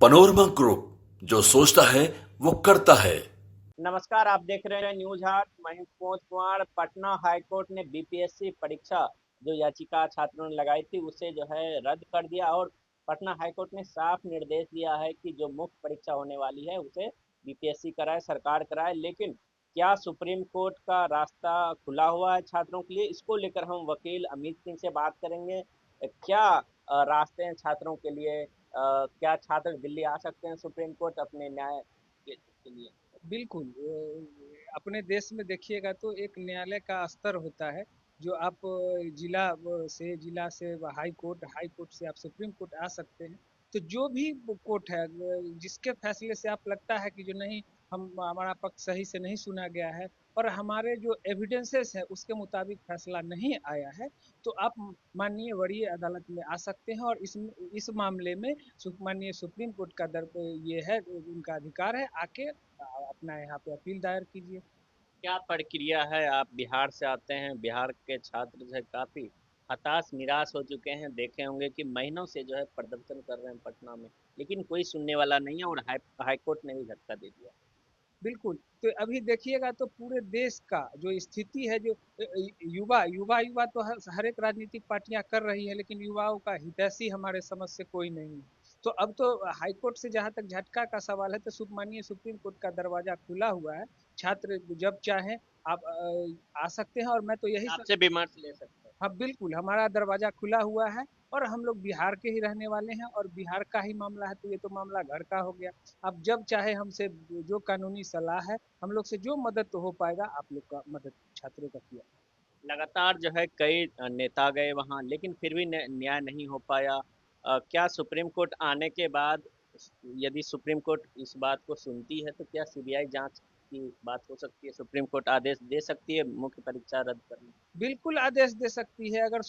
Panorama group, जो सोचता है वो करता है। नमस्कार, आप देख रहे हैं न्यूज हाट। मैं हूं प्रमोद कुमार। पटना हाईकोर्ट ने बीपीएससी परीक्षा जो याचिका छात्रों ने लगाई थी उसे जो है रद्द कर दिया और पटना हाईकोर्ट ने साफ निर्देश दिया है कि जो मुख्य परीक्षा होने वाली है उसे बीपीएससी कराए, सरकार कराए। लेकिन क्या सुप्रीम कोर्ट का रास्ता खुला हुआ है छात्रों के लिए? इसको लेकर हम वकील अमित सिंह से बात करेंगे। क्या रास्ते हैं छात्रों के लिए? क्या छात्र दिल्ली आ सकते हैं सुप्रीम कोर्ट अपने न्याय के लिए? बिल्कुल अपने देश में देखिएगा तो एक न्यायालय का स्तर होता है। जो आप जिला से हाई कोर्ट से आप सुप्रीम कोर्ट आ सकते हैं। तो जो भी वो कोर्ट है, जिसके फैसले से आप लगता है कि जो नहीं, हम हमारा पक्ष सही से नहीं सुना गया है और हमारे जो एविडेंसेस है उसके मुताबिक फैसला नहीं आया है, तो आप माननीय वरीय अदालत में आ सकते हैं। और इस मामले में माननीय सुप्रीम कोर्ट का ये है, उनका अधिकार है, आके अपना यहाँ पे अपील दायर कीजिए। क्या प्रक्रिया है? आप बिहार से आते हैं, बिहार के छात्र जो है काफी हताश निराश हो चुके हैं। देखे होंगे कि महीनों से जो है प्रदर्शन कर रहे हैं पटना में, लेकिन कोई सुनने वाला नहीं है और हाईकोर्ट ने भी झटका दे दिया। बिल्कुल। तो अभी देखिएगा तो पूरे देश का जो स्थिति है, जो युवा तो हर एक राजनीतिक पार्टियां कर रही है, लेकिन युवाओं का हितैषी हमारे समझ से कोई नहीं है। तो अब तो हाईकोर्ट से जहां तक झटका का सवाल है, तो माननीय सुप्रीम कोर्ट का दरवाजा खुला हुआ है। छात्र जब चाहें आप आ सकते हैं। और मैं तो यही आपसे विमर्श ले सकते हैं। हाँ बिल्कुल, हमारा दरवाजा खुला हुआ है। और हम लोग बिहार के ही रहने वाले हैं और बिहार का ही मामला है, तो ये तो मामला घर का हो गया। आप जब चाहे हमसे जो कानूनी सलाह है, हम लोग से जो मदद तो हो पाएगा, आप लोग का मदद छात्रों का किया। लगातार जो है कई नेता गए वहां, लेकिन फिर भी न्याय नहीं हो पाया। क्या सुप्रीम कोर्ट आने के बाद, यदि सुप्रीम कोर्ट इस बात को सुनती है, तो क्या सीबीआई जांच की बात हो सकती है? सुप्रीम कोर्ट आदेश दे सकती है मुख्य परीक्षा रद्द करने? बिल्कुल आदेश दे सकती है। अगर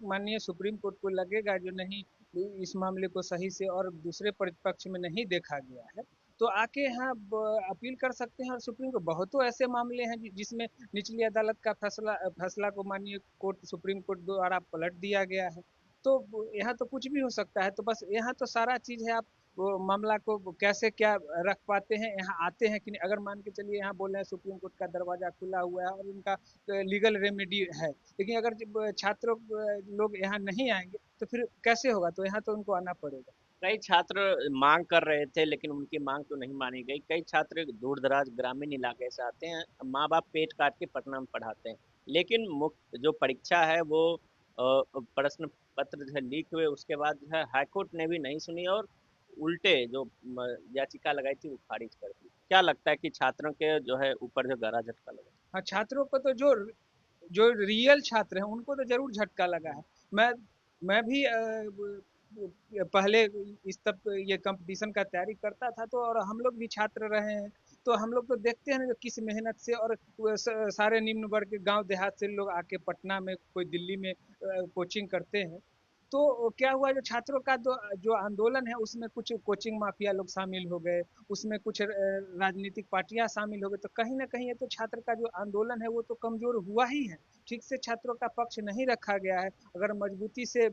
माननीय सुप्रीम कोर्ट को लगेगा जो नहीं, इस मामले को सही से और दूसरे पक्ष में नहीं देखा गया है, तो आके यहाँ अपील कर सकते हैं। और सुप्रीम कोर्ट बहुतों ऐसे मामले हैं जिसमें निचली अदालत का फैसला फैसला को माननीय कोर्ट सुप्रीम कोर्ट द्वारा पलट दिया गया है। तो यहाँ तो कुछ भी हो सकता है। तो बस यहाँ तो सारा चीज है, आप वो मामला को कैसे क्या रख पाते हैं, यहाँ आते हैं कि नहीं। अगर मान के चलिए यहाँ बोल रहे हैं सुप्रीम कोर्ट का दरवाजा खुला हुआ है और उनका लीगल रेमेडी है, लेकिन अगर जब छात्रों लोग यहाँ नहीं आएंगे तो फिर कैसे होगा? तो यहाँ तो उनको आना पड़ेगा। कई छात्र मांग कर रहे थे, लेकिन उनकी मांग तो नहीं मानी गई। कई छात्र दूर दराज ग्रामीण इलाके से आते हैं, माँ बाप पेट काट के पटना में पढ़ाते हैं, लेकिन मुख्य जो परीक्षा है वो प्रश्न पत्र जो है लीक हुए उसके बाद जो है हाईकोर्ट ने भी नहीं सुनी और उल्टे जो याचिका लगाई थी वो खारिज कर दी। क्या लगता है कि छात्रों के जो है ऊपर जो गहरा झटका लगा? हाँ, छात्रों को तो जो जो रियल छात्र हैं उनको तो जरूर झटका लगा है। मैं मैं भी पहले इस तब ये कंपटीशन का तैयारी करता था, तो और हम लोग भी छात्र रहे हैं। तो हम लोग तो देखते हैं ना, जो किस मेहनत से और सारे निम्न वर्ग के गांव देहात से लोग आके पटना में, कोई दिल्ली में कोचिंग करते हैं। तो क्या हुआ, जो छात्रों का जो जो आंदोलन है उसमें कुछ कोचिंग माफिया लोग शामिल हो गए, उसमें कुछ राजनीतिक पार्टियां शामिल हो गई। तो कहीं ना कहीं ये तो छात्र का जो आंदोलन है वो तो कमजोर हुआ ही है। ठीक से छात्रों का पक्ष नहीं रखा गया है। अगर मजबूती से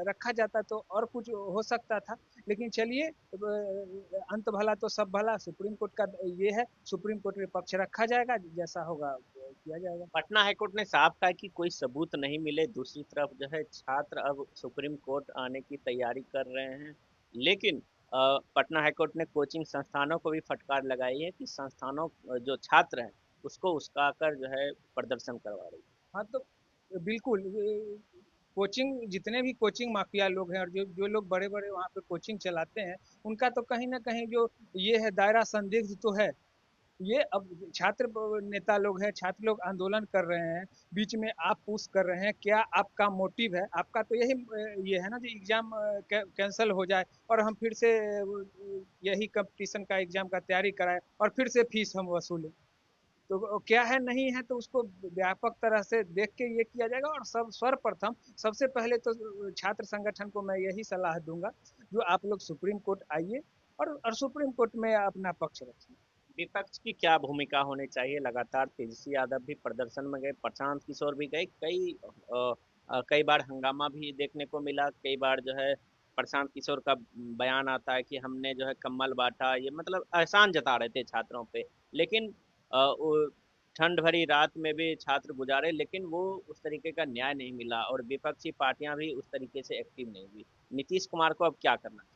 रखा जाता तो और कुछ हो सकता था। लेकिन चलिए, अंत भला तो सब भला, सुप्रीम कोर्ट का ये है, सुप्रीम कोर्ट में पक्ष रखा जाएगा, जैसा होगा किया जाएगा। पटना हाईकोर्ट ने साफ कहा कि कोई सबूत नहीं मिले। दूसरी तरफ जो है छात्र अब सुप्रीम कोर्ट आने की तैयारी कर रहे हैं, लेकिन पटना हाईकोर्ट ने कोचिंग संस्थानों को भी फटकार लगाई है कि संस्थानों जो छात्र हैं उसको उसका कर जो है प्रदर्शन करवा रही है। हाँ तो बिल्कुल, कोचिंग, जितने भी कोचिंग माफिया लोग हैं और जो जो लोग बड़े बड़े वहाँ पे कोचिंग चलाते हैं, उनका तो कहीं ना कहीं जो ये है, दायरा संदिग्ध तो है। ये अब छात्र नेता लोग हैं, छात्र लोग आंदोलन कर रहे हैं, बीच में आप पुश कर रहे हैं। क्या आपका मोटिव है? आपका तो यही ये है ना, जो एग्जाम कैंसिल हो जाए और हम फिर से यही कंपटीशन का एग्जाम का तैयारी कराएं और फिर से फीस हम वसूलें। तो क्या है नहीं है, तो उसको व्यापक तरह से देख के ये किया जाएगा। और सर्वप्रथम सबसे पहले तो छात्र संगठन को मैं यही सलाह दूंगा, जो आप लोग सुप्रीम कोर्ट आइए और सुप्रीम कोर्ट में अपना पक्ष रखिए। विपक्ष की क्या भूमिका होनी चाहिए? लगातार तेजस्वी यादव भी प्रदर्शन में गए, प्रशांत किशोर भी गए, कई बार हंगामा भी देखने को मिला, कई बार जो है प्रशांत किशोर का बयान आता है कि हमने जो है कम्बल बांटा, ये मतलब एहसान जता रहे थे छात्रों पे। लेकिन वो ठंड भरी रात में भी छात्र गुजारे, लेकिन वो उस तरीके का न्याय नहीं मिला और विपक्षी पार्टियां भी उस तरीके से एक्टिव नहीं हुई। नीतीश कुमार को अब क्या करना चाहिए?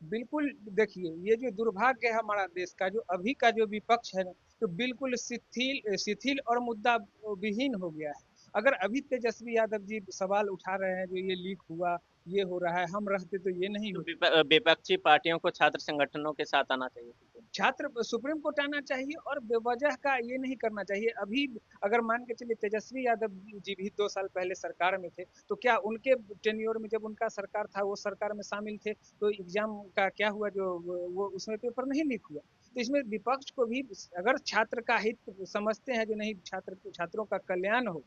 बिल्कुल देखिए, ये जो दुर्भाग्य है हमारा देश का, जो अभी का जो विपक्ष है ना, तो बिल्कुल शिथिल शिथिल और मुद्दा विहीन हो गया है। अगर अभी तेजस्वी यादव जी सवाल उठा रहे हैं, जो ये लीक हुआ, ये हो रहा है, हम रहते तो ये नहीं तो होता। विपक्षी पार्टियों को छात्र संगठनों के साथ आना चाहिए। छात्र सुप्रीम कोर्ट आना चाहिए और बेवजह का ये नहीं करना चाहिए। अभी अगर मान के चलिए तेजस्वी यादव जी भी 2 साल पहले सरकार में थे, तो क्या उनके टेन्योर में जब उनका सरकार था, वो सरकार में शामिल थे, तो एग्जाम का क्या हुआ, जो वो उसमें पेपर नहीं लीक हुआ? तो इसमें विपक्ष को भी, अगर छात्र का हित समझते हैं, जो नहीं छात्रों का कल्याण हो,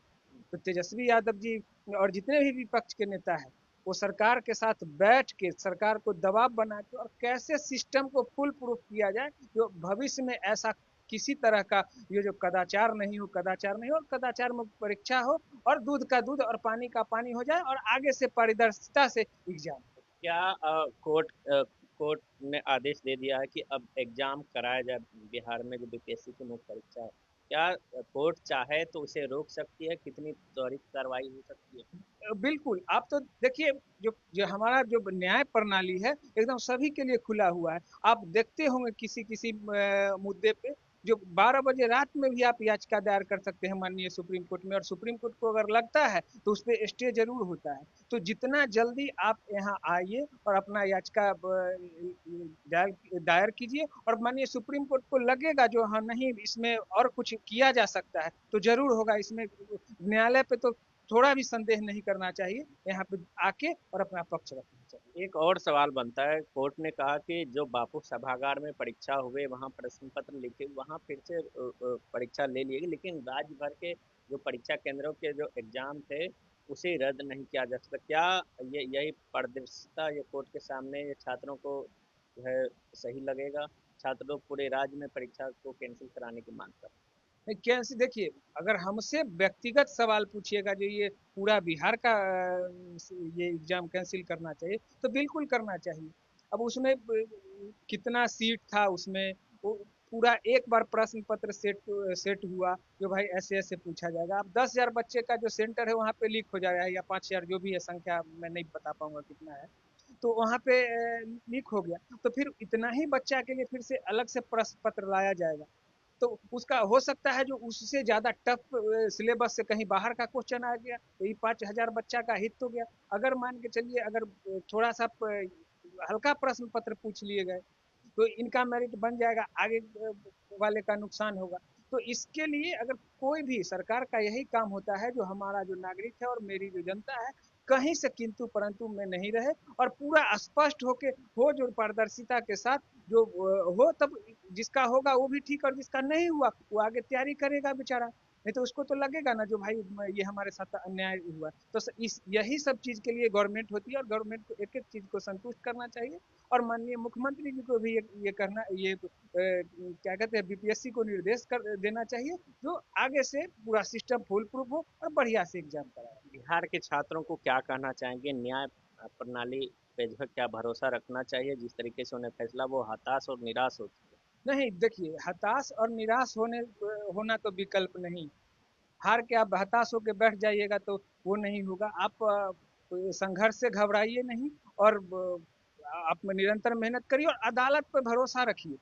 तो तेजस्वी यादव जी और जितने भी विपक्ष के नेता हैं, वो सरकार के साथ बैठ के सरकार को दबाव बना के और कैसे सिस्टम को फुल प्रूफ किया जाए, जो भविष्य में ऐसा किसी तरह का ये जो कदाचार नहीं हो, कदाचार नहीं हो, और कदाचार मुक्त परीक्षा हो, और दूध का दूध और पानी का पानी हो जाए, और आगे से पारदर्शिता से एग्जाम। क्या कोर्ट ने आदेश दे दिया है कि अब एग्जाम कराया जाए बिहार में, जो बीपीएससी की मुख्य परीक्षा है? क्या कोर्ट चाहे तो उसे रोक सकती है? कितनी त्वरित कार्रवाई हो सकती है? बिल्कुल, आप तो देखिए, जो जो हमारा जो न्याय प्रणाली है, एकदम सभी के लिए खुला हुआ है। आप देखते होंगे किसी किसी मुद्दे पे, जो 12 बजे रात में भी आप याचिका दायर कर सकते हैं माननीय सुप्रीम कोर्ट में, और सुप्रीम कोर्ट को अगर लगता है तो उस पे स्टे जरूर होता है। तो जितना जल्दी आप यहाँ आइए और अपना याचिका दायर कीजिए, और माननीय सुप्रीम कोर्ट को लगेगा जो हाँ नहीं, इसमें और कुछ किया जा सकता है, तो जरूर होगा। इसमें न्यायालय पे तो थोड़ा भी संदेह नहीं करना चाहिए, यहाँ पे आके और अपना पक्ष रखना चाहिए। एक और सवाल बनता है, कोर्ट ने कहा कि जो बापू सभागार में परीक्षा हुए, वहाँ प्रश्न पत्र लिखे, वहाँ फिर से परीक्षा ले ली गई, लेकिन राज्य भर के जो परीक्षा केंद्रों के जो एग्जाम थे उसे रद्द नहीं किया जा सकता। क्या ये यही पारदर्शिता ये कोर्ट के सामने ये छात्रों को जो है सही लगेगा? छात्र लोग पूरे राज्य में परीक्षा को कैंसिल कराने की मांग कर रहे कैसे, देखिए, अगर हमसे व्यक्तिगत सवाल पूछिएगा, जो ये पूरा बिहार का ये एग्जाम कैंसिल करना चाहिए, तो बिल्कुल करना चाहिए। अब उसमें कितना सीट था, उसमें वो पूरा एक बार प्रश्न पत्र सेट हुआ, जो भाई ऐसे ऐसे पूछा जाएगा। अब 10,000 बच्चे का जो सेंटर है, वहाँ पे लीक हो जाएगा, या 5,000, जो भी है संख्या, मैं नहीं बता पाऊंगा कितना है, तो वहाँ पे लीक हो गया, तो फिर इतना ही बच्चा के लिए फिर से अलग से प्रश्न पत्र लाया जाएगा। तो उसका हो सकता है जो उससे ज्यादा टफ सिलेबस से कहीं बाहर का क्वेश्चन आ गया, तो ये 5,000 बच्चा का हित हो गया। अगर मान के चलिए, अगर थोड़ा सा हल्का प्रश्न पत्र पूछ लिए गए, तो इनका मेरिट बन जाएगा, आगे वाले का नुकसान होगा। तो इसके लिए अगर कोई भी, सरकार का यही काम होता है, जो हमारा जो नागरिक है और मेरी जो जनता है, कहीं से किंतु परंतु में नहीं रहे, और पूरा स्पष्ट होके हो, जो पारदर्शिता के साथ जो हो, तब जिसका होगा वो भी ठीक, और जिसका नहीं हुआ वो आगे तैयारी करेगा बेचारा। नहीं तो उसको तो लगेगा ना, जो भाई ये हमारे साथ अन्याय हुआ। तो इस यही सब चीज के लिए गवर्नमेंट होती है, और गवर्नमेंट को एक एक चीज को संतुष्ट करना चाहिए। और माननीय मुख्यमंत्री जी को भी ये करना, ये क्या कहते हैं, बीपीएससी को निर्देश कर देना चाहिए, जो आगे से पूरा सिस्टम फुल प्रूफ हो और बढ़िया से एग्जाम कराए। बिहार के छात्रों को क्या कहना चाहेंगे? न्याय प्रणाली पे जो है क्या भरोसा रखना चाहिए? जिस तरीके से उन्हें फैसला, वो हताश और निराश हो चुके हैं। नहीं, देखिए, हताश और निराश होना तो विकल्प नहीं। हार के आप हताश होकर बैठ जाइएगा तो वो नहीं होगा। आप संघर्ष से घबराइए नहीं, और आप निरंतर मेहनत करिए, और अदालत पर भरोसा रखिए।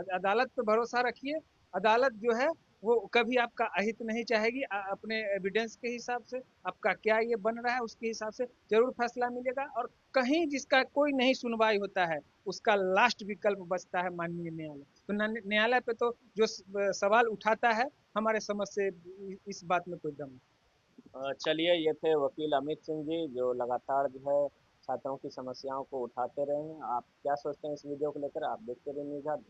अदालत पे भरोसा रखिए। अदालत जो है वो कभी आपका अहित नहीं चाहेगी। अपने एविडेंस के हिसाब से, आपका क्या ये बन रहा है उसके हिसाब से जरूर फैसला मिलेगा। और कहीं जिसका कोई नहीं सुनवाई होता है, उसका लास्ट विकल्प बचता है माननीय न्यायालय। तो न्यायालय पे तो जो सवाल उठाता है, हमारे समझ से इस बात में कोई दम नहीं। चलिए, ये थे वकील अमित सिंह जी, जो लगातार जो है छात्रों की समस्याओं को उठाते रहे हैं। आप क्या सोचते हैं इस वीडियो को लेकर? आप देखते रहिए न्यूज़ आज।